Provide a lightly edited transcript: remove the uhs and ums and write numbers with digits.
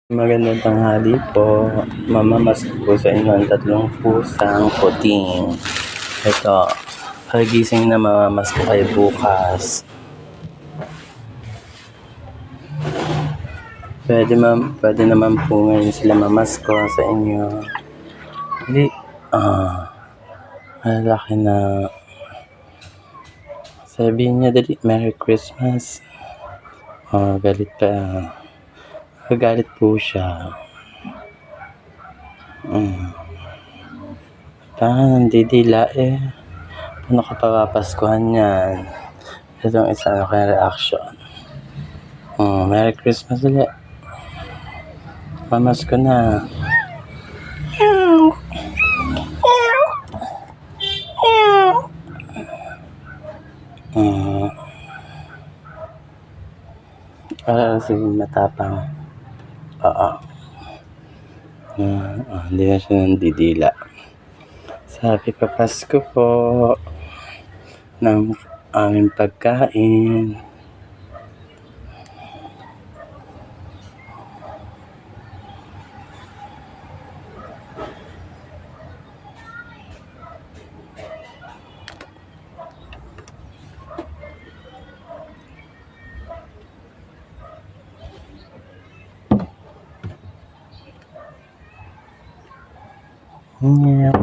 Magandang tanghali po. Mamamasko po sa inyo ang tatlong pusang puting. Ito, pagising na mamamasko kayo bukas. Pwede naman po ngayon sila mamasko sa inyo. Hindi, malaki na. Sabihin niya dali, Merry Christmas. Galit pa. Galit po siya. Nandidila eh. Paano ka papapaskuhan yan? Itong isa na kaya reaction. Merry Christmas ulit. Mamasko na. Sige, matapang. Hindi na siya nandidila. Sabi pa Pasko po ng aming pagkain. Yeah.